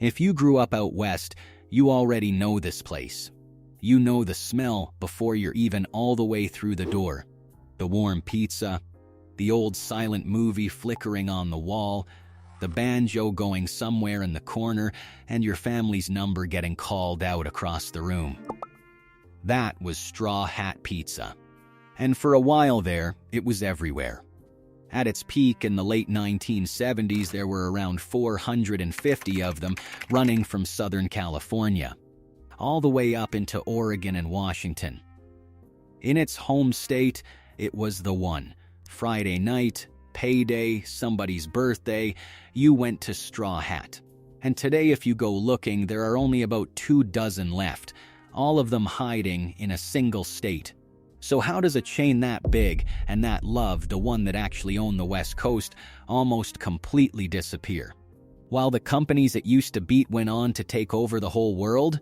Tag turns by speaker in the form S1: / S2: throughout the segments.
S1: If you grew up out west, you already know this place. You know the smell before you're even all the way through the door. The warm pizza, the old silent movie flickering on the wall, the banjo going somewhere in the corner, and your family's number getting called out across the room. That was Straw Hat Pizza. And for a while there, it was everywhere. At its peak in the late 1970s, there were around 450 of them running from Southern California, all the way up into Oregon and Washington. In its home state, it was the one. Friday night, payday, somebody's birthday, you went to Straw Hat. And today, if you go looking, there are only about 24 left, all of them hiding in a single state. So how does a chain that big and that loved, the one that actually owned the West Coast, almost completely disappear? While the companies it used to beat went on to take over the whole world?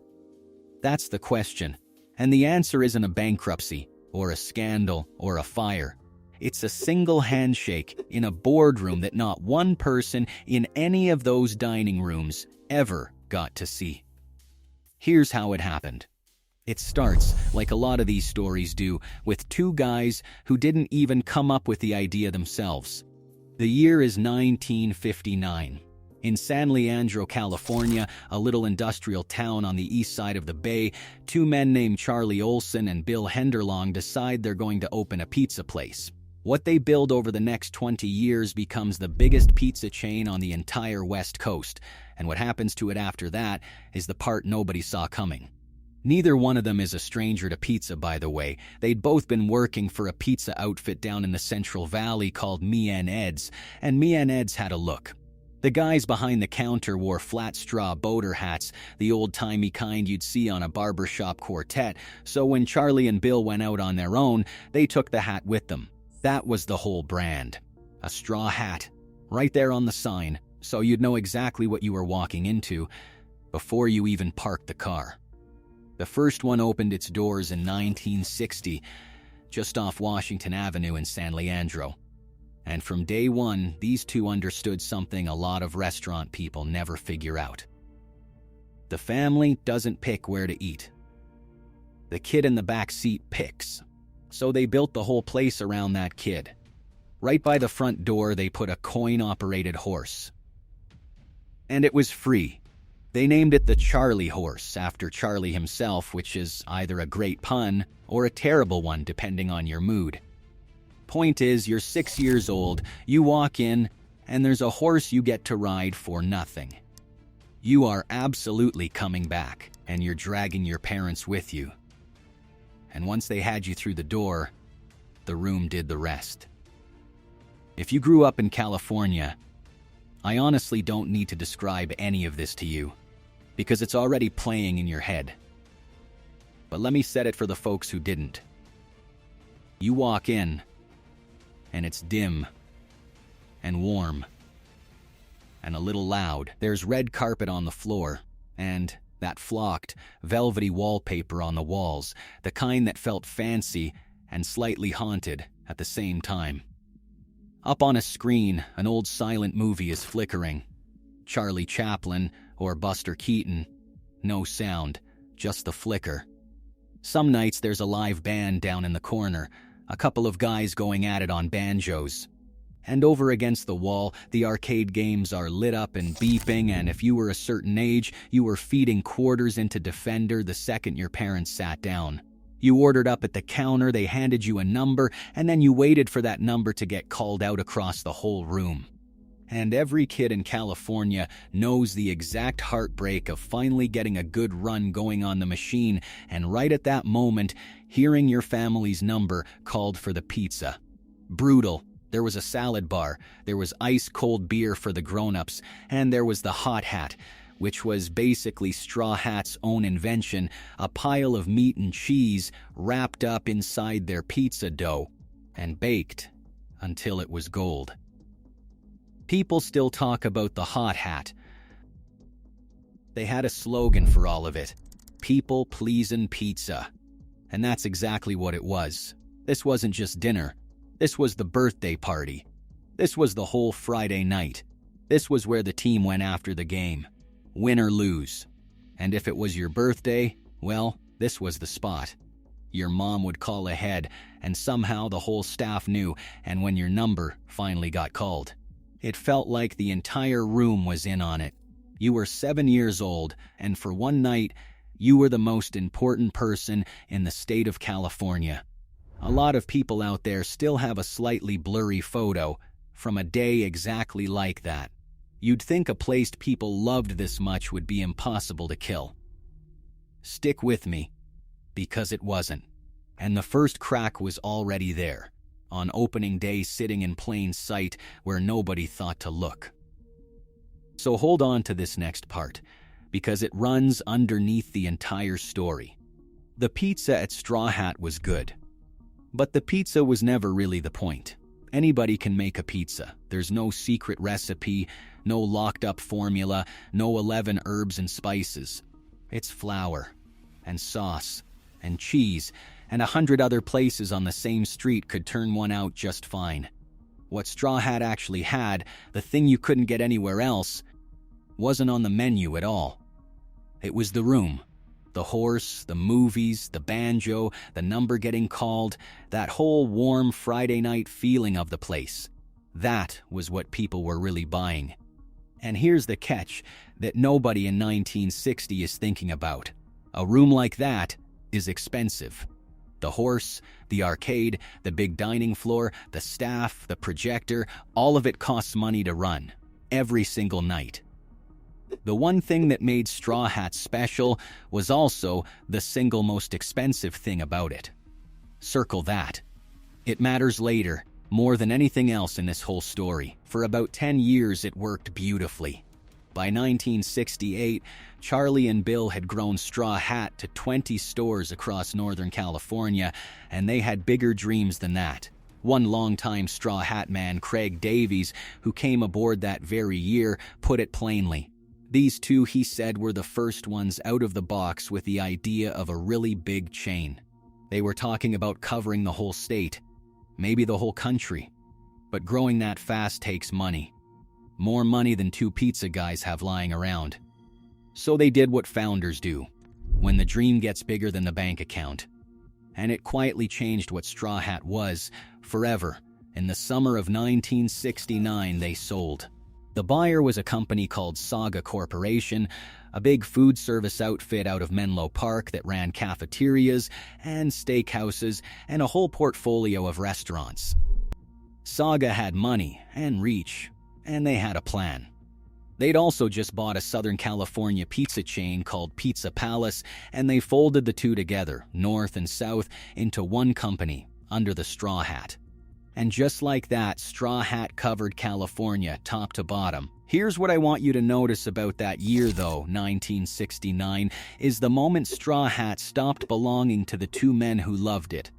S1: That's the question. And the answer isn't a bankruptcy, or a scandal, or a fire. It's a single handshake in a boardroom that not one person in any of those dining rooms ever got to see. Here's how it happened. It starts, like a lot of these stories do, with two guys who didn't even come up with the idea themselves. The year is 1959. In San Leandro, California, a little industrial town on the east side of the bay, two men named Charlie Olson and Bill Henderlong decide they're going to open a pizza place. What they build over the next 20 years becomes the biggest pizza chain on the entire West Coast, and what happens to it after that is the part nobody saw coming. Neither one of them is a stranger to pizza, by the way. They'd both been working for a pizza outfit down in the Central Valley called Me and Ed's, and Me and Ed's had a look. The guys behind the counter wore flat straw boater hats, the old-timey kind you'd see on a barbershop quartet, so when Charlie and Bill went out on their own, they took the hat with them. That was the whole brand. A straw hat, right there on the sign, so you'd know exactly what you were walking into before you even parked the car. The first one opened its doors in 1960, just off Washington Avenue in San Leandro. And from day one, these two understood something a lot of restaurant people never figure out. The family doesn't pick where to eat. The kid in the back seat picks. So they built the whole place around that kid. Right by the front door, they put a coin-operated horse. And it was free. They named it the Charlie Horse, after Charlie himself, which is either a great pun or a terrible one, depending on your mood. Point is, you're 6 years old, you walk in, and there's a horse you get to ride for nothing. You are absolutely coming back, and you're dragging your parents with you. And once they had you through the door, the room did the rest. If you grew up in California, I honestly don't need to describe any of this to you, because it's already playing in your head. But let me set it for the folks who didn't. You walk in, and it's dim, and warm, and a little loud. There's red carpet on the floor, and that flocked, velvety wallpaper on the walls, the kind that felt fancy and slightly haunted at the same time. Up on a screen, an old silent movie is flickering. Charlie Chaplin or Buster Keaton. No sound, just the flicker. Some nights there's a live band down in the corner, a couple of guys going at it on banjos. And over against the wall, the arcade games are lit up and beeping, and if you were a certain age, you were feeding quarters into Defender the second your parents sat down. You ordered up at the counter, they handed you a number, and then you waited for that number to get called out across the whole room. And every kid in California knows the exact heartbreak of finally getting a good run going on the machine, and right at that moment, hearing your family's number called for the pizza. Brutal. There was a salad bar, there was ice-cold beer for the grown-ups, and there was the hot hat, which was basically Straw Hat's own invention, a pile of meat and cheese wrapped up inside their pizza dough and baked until it was gold. People still talk about the hot hat. They had a slogan for all of it, people pleasin' pizza. And that's exactly what it was. This wasn't just dinner. This was the birthday party. This was the whole Friday night. This was where the team went after the game. win or lose. And if it was your birthday, well, this was the spot. Your mom would call ahead, and somehow the whole staff knew, and when your number finally got called, it felt like the entire room was in on it. You were 7 years old, and for one night, you were the most important person in the state of California. A lot of people out there still have a slightly blurry photo from a day exactly like that. You'd think a place people loved this much would be impossible to kill. Stick with me, because it wasn't. And the first crack was already there, on opening day, sitting in plain sight where nobody thought to look. So hold on to this next part, because it runs underneath the entire story. The pizza at Straw Hat was good, but the pizza was never really the point. Anybody can make a pizza. There's no secret recipe, no locked-up formula, no 11 herbs and spices. It's flour and sauce and cheese, and 100 other places on the same street could turn one out just fine. What Straw Hat actually had, the thing you couldn't get anywhere else, wasn't on the menu at all. It was the room. The horse, the movies, the banjo, the number getting called, that whole warm Friday night feeling of the place. That was what people were really buying. And here's the catch that nobody in 1960 is thinking about. A room like that is expensive. The horse, the arcade, the big dining floor, the staff, the projector, all of it costs money to run, every single night. The one thing that made Straw Hat special was also the single most expensive thing about it. Circle that. It matters later, more than anything else in this whole story. For about 10 years it worked beautifully. By 1968, Charlie and Bill had grown Straw Hat to 20 stores across Northern California, and they had bigger dreams than that. One longtime Straw Hat man, Craig Davies, who came aboard that very year, put it plainly. These two, he said, were the first ones out of the box with the idea of a really big chain. They were talking about covering the whole state, maybe the whole country. But growing that fast takes money. More money than two pizza guys have lying around. So they did what founders do, when the dream gets bigger than the bank account. And it quietly changed what Straw Hat was, forever. In the summer of 1969, they sold. The buyer was a company called Saga Corporation, a big food service outfit out of Menlo Park that ran cafeterias and steakhouses and a whole portfolio of restaurants. Saga had money and reach, and they had a plan. They'd also just bought a Southern California pizza chain called Pizza Palace, and they folded the two together, north and south, into one company under the Straw Hat. And just like that, Straw Hat covered California top to bottom. Here's what I want you to notice about that year, though, 1969, is the moment Straw Hat stopped belonging to the two men who loved it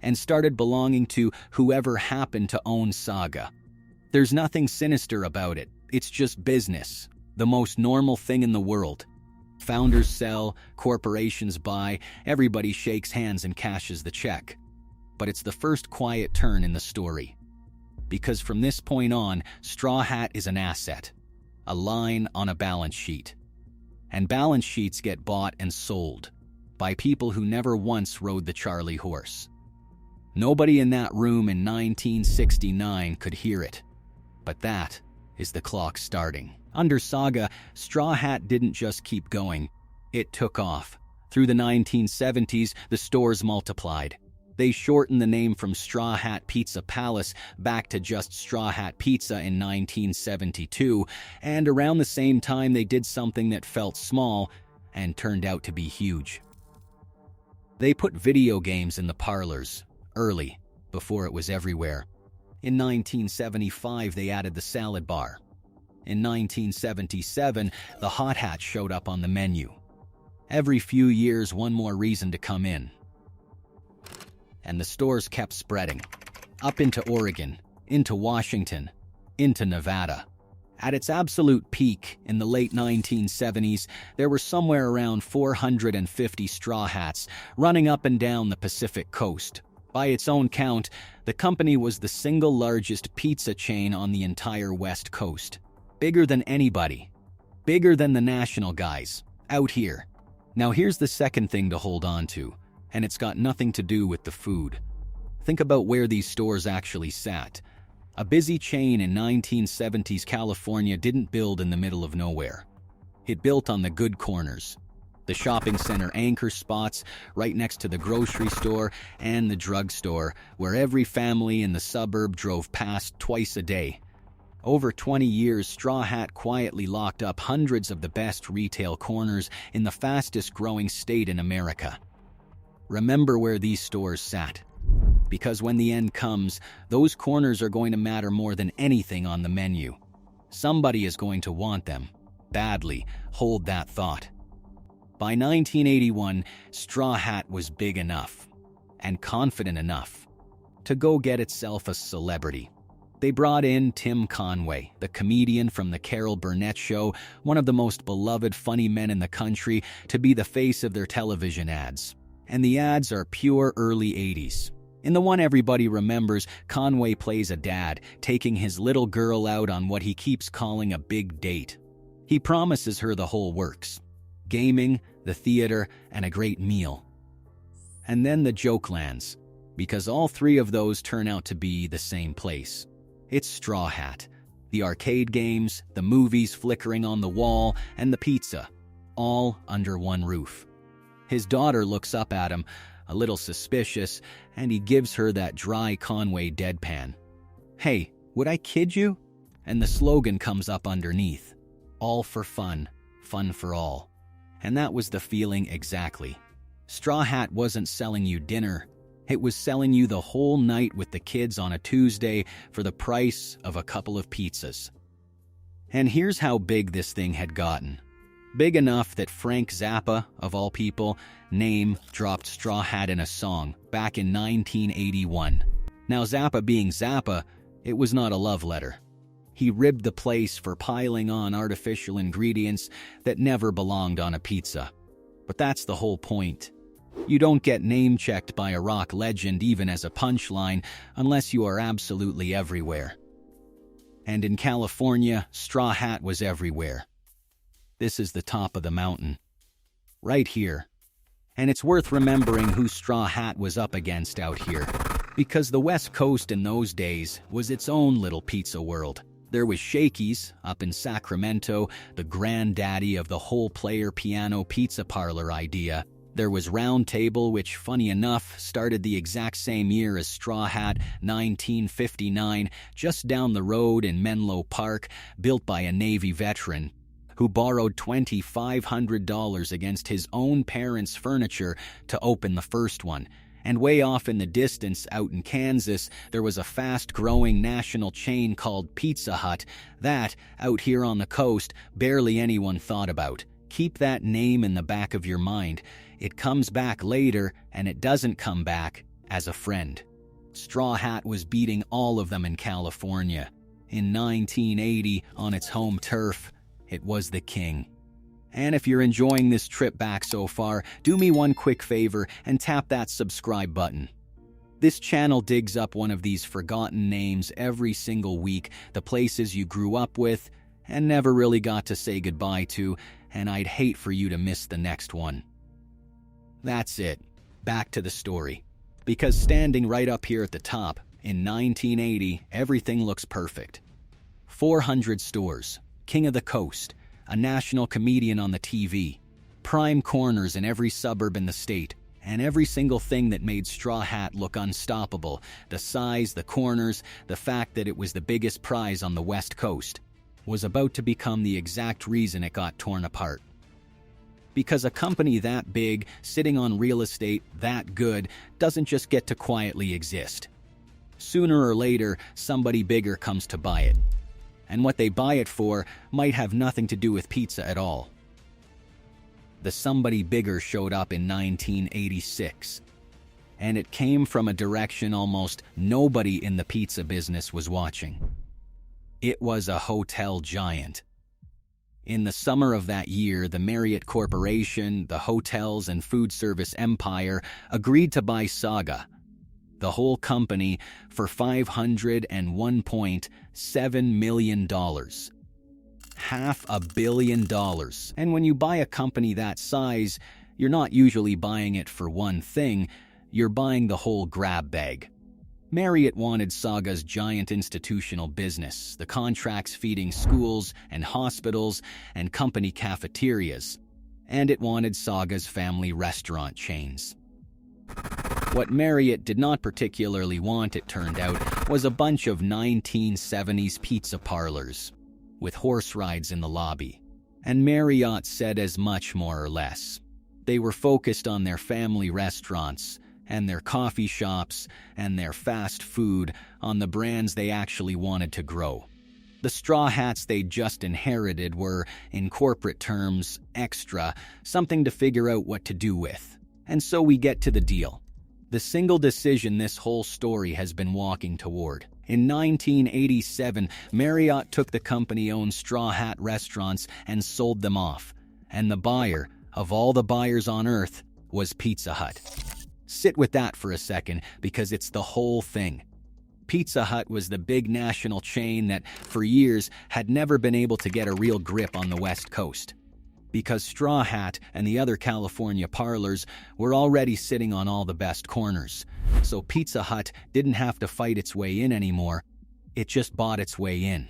S1: and started belonging to whoever happened to own Saga. There's nothing sinister about it. It's just business, the most normal thing in the world. Founders sell, corporations buy, everybody shakes hands and cashes the check. But it's the first quiet turn in the story. Because from this point on, Straw Hat is an asset, a line on a balance sheet. And balance sheets get bought and sold by people who never once rode the Charlie horse. Nobody in that room in 1969 could hear it. But that is the clock starting. Under Saga, Straw Hat didn't just keep going. It took off. Through the 1970s, the stores multiplied. They shortened the name from Straw Hat Pizza Palace back to just Straw Hat Pizza in 1972, and around the same time they did something that felt small and turned out to be huge. They put video games in the parlors, early, before it was everywhere. In 1975, they added the salad bar. In 1977, the hot hat showed up on the menu. Every few years, one more reason to come in. And the stores kept spreading, up into Oregon, into Washington, into Nevada. At its absolute peak, in the late 1970s, there were somewhere around 450 Straw Hats running up and down the Pacific coast. By its own count, the company was the single largest pizza chain on the entire West Coast, bigger than anybody. Bigger than the national guys, out here. Now here's the second thing to hold on to, and it's got nothing to do with the food. Think about where these stores actually sat. A busy chain in 1970s California didn't build in the middle of nowhere. It built on the good corners. The shopping center anchor spots right next to the grocery store and the drugstore, where every family in the suburb drove past twice a day. Over 20 years, Straw Hat quietly locked up hundreds of the best retail corners in the fastest-growing state in America. Remember where these stores sat, because when the end comes, those corners are going to matter more than anything on the menu. Somebody is going to want them. Badly. Hold that thought. By 1981, Straw Hat was big enough and confident enough to go get itself a celebrity. They brought in Tim Conway, the comedian from The Carol Burnett Show, one of the most beloved funny men in the country, to be the face of their television ads. And the ads are pure early 80s. In the one everybody remembers, Conway plays a dad, taking his little girl out on what he keeps calling a big date. He promises her the whole works. Gaming, the theater, and a great meal. And then the joke lands, because all three of those turn out to be the same place. It's Straw Hat. The arcade games, the movies flickering on the wall, and the pizza, all under one roof. His daughter looks up at him, a little suspicious, and he gives her that dry Conway deadpan. "Hey, would I kid you?" And the slogan comes up underneath. All for fun, fun for all. And that was the feeling exactly. Straw Hat wasn't selling you dinner. It was selling you the whole night with the kids on a Tuesday for the price of a couple of pizzas. And here's how big this thing had gotten. Big enough that Frank Zappa, of all people, dropped Straw Hat in a song back in 1981. Now Zappa being Zappa, it was not a love letter. He ribbed the place for piling on artificial ingredients that never belonged on a pizza. But that's the whole point. You don't get name-checked by a rock legend even as a punchline unless you are absolutely everywhere. And in California, Straw Hat was everywhere. This is the top of the mountain. Right here. And it's worth remembering who Straw Hat was up against out here, because the West Coast in those days was its own little pizza world. There was Shakey's up in Sacramento, the granddaddy of the whole player piano pizza parlor idea. There was Round Table, which, funny enough, started the exact same year as Straw Hat, 1959, just down the road in Menlo Park, built by a Navy veteran who borrowed $2,500 against his own parents' furniture to open the first one. And way off in the distance, out in Kansas, there was a fast-growing national chain called Pizza Hut that, out here on the coast, barely anyone thought about. Keep that name in the back of your mind. It comes back later, and it doesn't come back as a friend. Straw Hat was beating all of them in California. In 1980, on its home turf, it was the king. And if you're enjoying this trip back so far, do me one quick favor and tap that subscribe button. This channel digs up one of these forgotten names every single week, the places you grew up with and never really got to say goodbye to, and I'd hate for you to miss the next one. That's it. Back to the story. Because standing right up here at the top, in 1980, everything looks perfect. 400 stores, king of the coast, a national comedian on the TV, prime corners in every suburb in the state, and every single thing that made Straw Hat look unstoppable, the size, the corners, the fact that it was the biggest prize on the West Coast, was about to become the exact reason it got torn apart. Because a company that big, sitting on real estate that good, doesn't just get to quietly exist. Sooner or later, somebody bigger comes to buy it. And what they buy it for might have nothing to do with pizza at all. The somebody bigger showed up in 1986. And it came from a direction almost nobody in the pizza business was watching. It was a hotel giant. In the summer of that year, the Marriott Corporation, the hotels and food service empire, agreed to buy Saga, the whole company, for $501.7 million. $500 million. And when you buy a company that size, you're not usually buying it for one thing, you're buying the whole grab bag. Marriott wanted Saga's giant institutional business, the contracts feeding schools and hospitals and company cafeterias, and it wanted Saga's family restaurant chains. What Marriott did not particularly want, it turned out, was a bunch of 1970s pizza parlors with horse rides in the lobby. And Marriott said as much, more or less. They were focused on their family restaurants and their coffee shops and their fast food, on the brands they actually wanted to grow. The straw hats they'd just inherited were, in corporate terms, extra, something to figure out what to do with. And so we get to the deal. The single decision this whole story has been walking toward. In 1987, Marriott took the company-owned straw hat restaurants and sold them off. And the buyer, of all the buyers on earth, was Pizza Hut. Sit with that for a second, because it's the whole thing. Pizza Hut was the big national chain that, for years, had never been able to get a real grip on the West Coast. Because Straw Hat and the other California parlors were already sitting on all the best corners. So Pizza Hut didn't have to fight its way in anymore. It just bought its way in.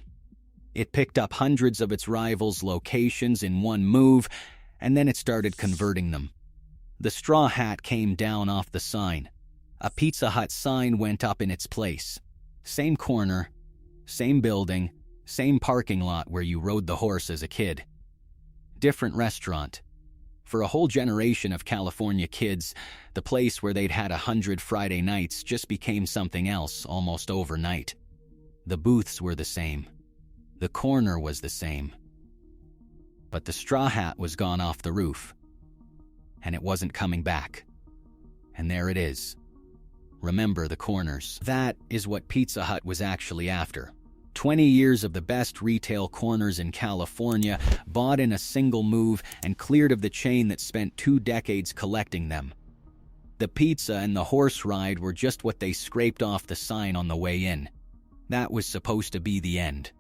S1: It picked up hundreds of its rivals' locations in one move, and then it started converting them. The straw hat came down off the sign. A Pizza Hut sign went up in its place. Same corner, same building, same parking lot where you rode the horse as a kid. Different restaurant. For a whole generation of California kids, the place where they'd had 100 Friday nights just became something else almost overnight. The booths were the same. The corner was the same. But the straw hat was gone off the roof. And it wasn't coming back. And there it is. Remember the corners. That is what Pizza Hut was actually after. 20 years of the best retail corners in California, bought in a single move and cleared of the chain that spent 2 decades collecting them. The pizza and the horse ride were just what they scraped off the sign on the way in. That was supposed to be the end.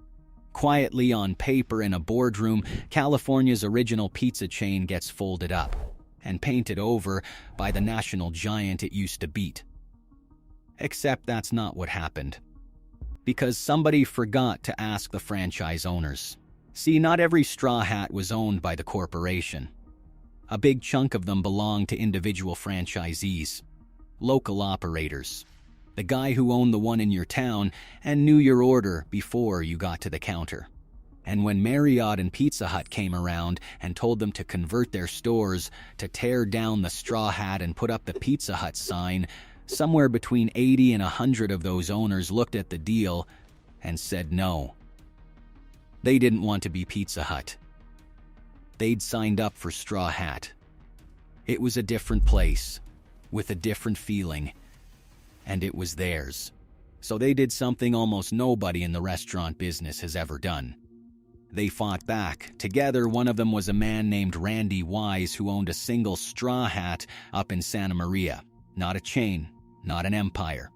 S1: Quietly on paper in a boardroom, California's original pizza chain gets folded up and painted over by the national giant it used to beat. Except that's not what happened. Because somebody forgot to ask the franchise owners. See, not every straw hat was owned by the corporation. A big chunk of them belonged to individual franchisees, local operators, the guy who owned the one in your town and knew your order before you got to the counter. And when Marriott and Pizza Hut came around and told them to convert their stores, to tear down the straw hat and put up the Pizza Hut sign, somewhere between 80 and 100 of those owners looked at the deal and said no. They didn't want to be Pizza Hut. They'd signed up for Straw Hat. It was a different place, with a different feeling, and it was theirs. So they did something almost nobody in the restaurant business has ever done. They fought back. Together, one of them was a man named Randy Wise who owned a single Straw Hat up in Santa Maria. Not a chain, not an empire.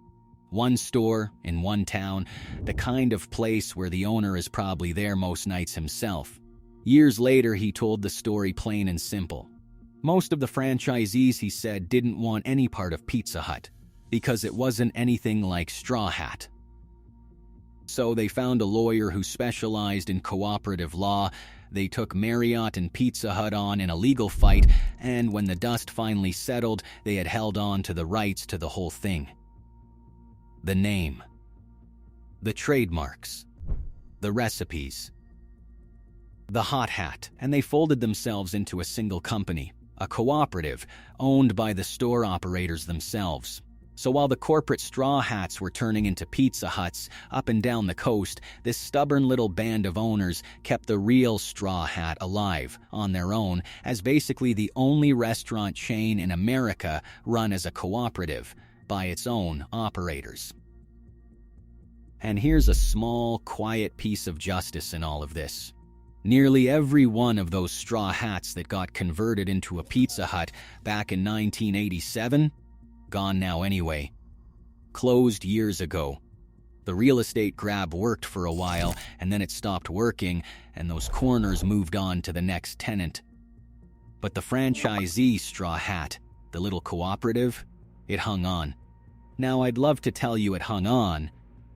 S1: One store in one town, the kind of place where the owner is probably there most nights himself. Years later, he told the story plain and simple. Most of the franchisees, he said, didn't want any part of Pizza Hut because it wasn't anything like Straw Hat. So they found a lawyer who specialized in cooperative law. They took Marriott and Pizza Hut on in a legal fight, and when the dust finally settled, they had held on to the rights to the whole thing. The name, the trademarks, the recipes, the hot hat, and they folded themselves into a single company, a cooperative owned by the store operators themselves. So while the corporate straw hats were turning into Pizza Huts up and down the coast, this stubborn little band of owners kept the real Straw Hat alive on their own as basically the only restaurant chain in America run as a cooperative by its own operators. And here's a small, quiet piece of justice in all of this. Nearly every one of those straw hats that got converted into a Pizza Hut back in 1987, gone now anyway, closed years ago. The real estate grab worked for a while, and then it stopped working, and those corners moved on to the next tenant. But the franchisee straw hat, the little cooperative, it hung on. Now, I'd love to tell you it hung on,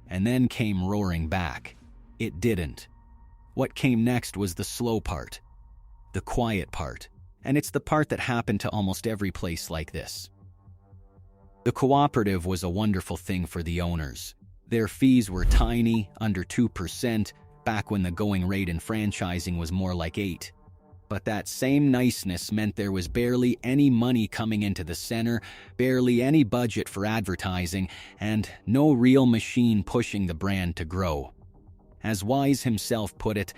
S1: and then came roaring back. It didn't. What came next was the slow part, the quiet part, and it's the part that happened to almost every place like this. The cooperative was a wonderful thing for the owners. Their fees were tiny, under 2%, back when the going rate in franchising was more like 8%. But that same niceness meant there was barely any money coming into the center, barely any budget for advertising, and no real machine pushing the brand to grow. As Wise himself put it,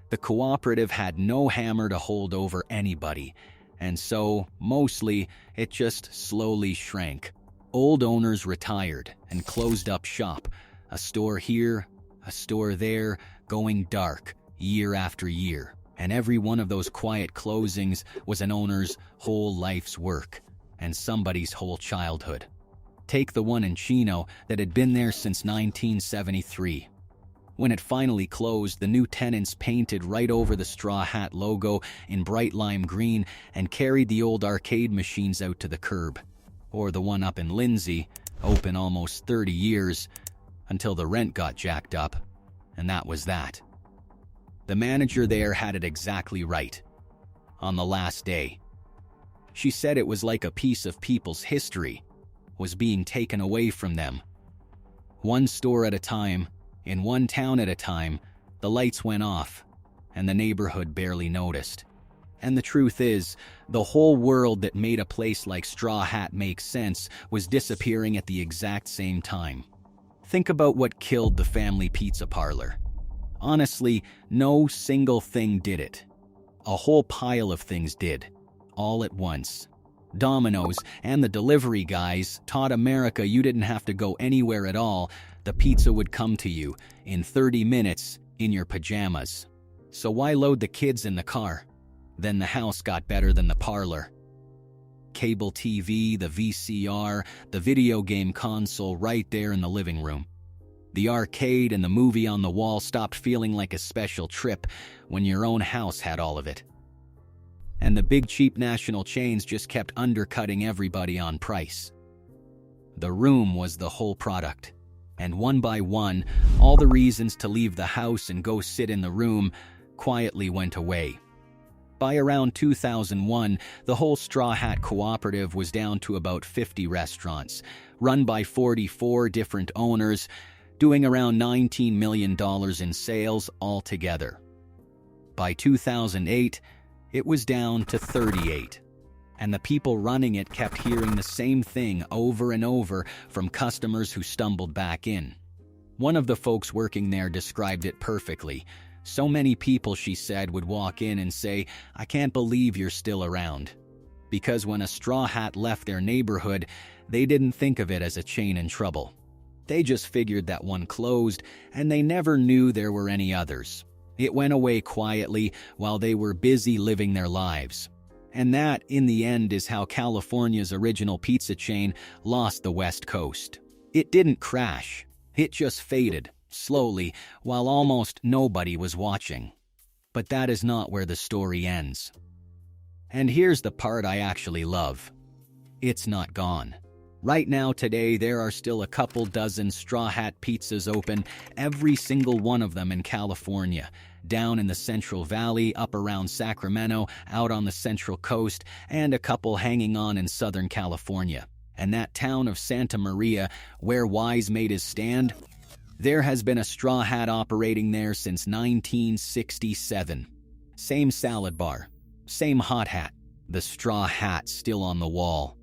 S1: the cooperative had no hammer to hold over anybody, and so, mostly, it just slowly shrank. Old owners retired and closed up shop, a store here, a store there, going dark, year after year. And every one of those quiet closings was an owner's whole life's work, and somebody's whole childhood. Take the one in Chino that had been there since 1973. When it finally closed, the new tenants painted right over the straw hat logo in bright lime green and carried the old arcade machines out to the curb. Or the one up in Lindsay, open almost 30 years, until the rent got jacked up, and that was that. The manager there had it exactly right. On the last day, she said it was like a piece of people's history was being taken away from them. One store at a time, in one town at a time, the lights went off, and the neighborhood barely noticed. And the truth is, the whole world that made a place like Straw Hat make sense was disappearing at the exact same time. Think about what killed the family pizza parlor. Honestly, no single thing did it. A whole pile of things did, all at once. Domino's and the delivery guys taught America you didn't have to go anywhere at all. The pizza would come to you in 30 minutes in your pajamas. So why load the kids in the car? Then the house got better than the parlor. Cable TV, the VCR, the video game console right there in the living room. The arcade and the movie on the wall stopped feeling like a special trip when your own house had all of it. And the big cheap national chains just kept undercutting everybody on price. The room was the whole product. And one by one, all the reasons to leave the house and go sit in the room quietly went away. By around 2001, the whole Straw Hat Cooperative was down to about 50 restaurants, run by 44 different owners, doing around $19 million in sales altogether. By 2008, it was down to 38, and the people running it kept hearing the same thing over and over from customers who stumbled back in. One of the folks working there described it perfectly. So many people, she said, would walk in and say, "I can't believe you're still around." Because when a straw hat left their neighborhood, they didn't think of it as a chain in trouble. They just figured that one closed, and they never knew there were any others. It went away quietly while they were busy living their lives. And that, in the end, is how California's original pizza chain lost the West Coast. It didn't crash. It just faded, slowly, while almost nobody was watching. But that is not where the story ends. And here's the part I actually love. It's not gone. Right now, today, there are still a couple dozen Straw Hat pizzas open, every single one of them in California, down in the Central Valley, up around Sacramento, out on the Central Coast, and a couple hanging on in Southern California. And that town of Santa Maria, where Wise made his stand, there has been a Straw Hat operating there since 1967. Same salad bar, same hot hat, the straw hat still on the wall.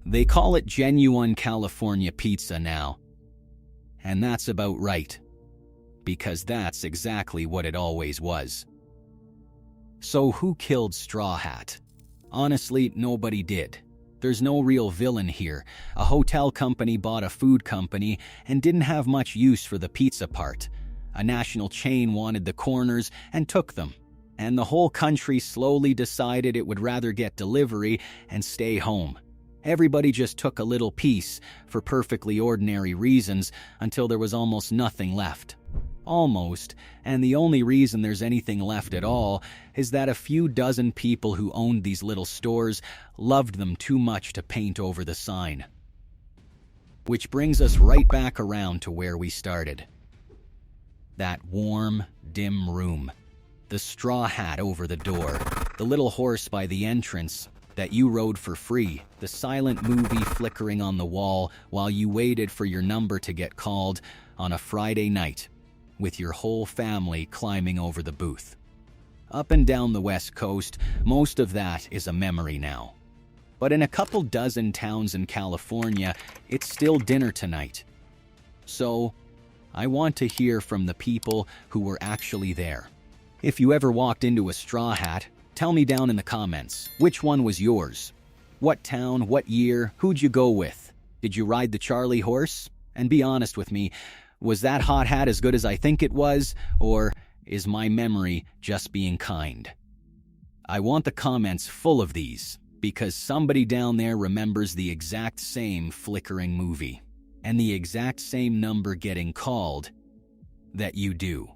S1: They call it genuine California pizza now. And that's about right, because that's exactly what it always was. So who killed Straw Hat? Honestly, nobody did. There's no real villain here. A hotel company bought a food company and didn't have much use for the pizza part. A national chain wanted the corners and took them. And the whole country slowly decided it would rather get delivery and stay home. Everybody just took a little piece for perfectly ordinary reasons until there was almost nothing left. Almost, and the only reason there's anything left at all is that a few dozen people who owned these little stores loved them too much to paint over the sign. Which brings us right back around to where we started. That warm, dim room. The straw hat over the door. The little horse by the entrance that you rode for free. The silent movie flickering on the wall while you waited for your number to get called on a Friday night, with your whole family climbing over the booth. Up and down the West Coast, most of that is a memory now. But in a couple dozen towns in California, it's still dinner tonight. So, I want to hear from the people who were actually there. If you ever walked into a straw hat, tell me down in the comments, which one was yours? What town, what year, who'd you go with? Did you ride the Charlie horse? And be honest with me, was that hot hat as good as I think it was, or is my memory just being kind? I want the comments full of these, because somebody down there remembers the exact same flickering movie, and the exact same number getting called that you do.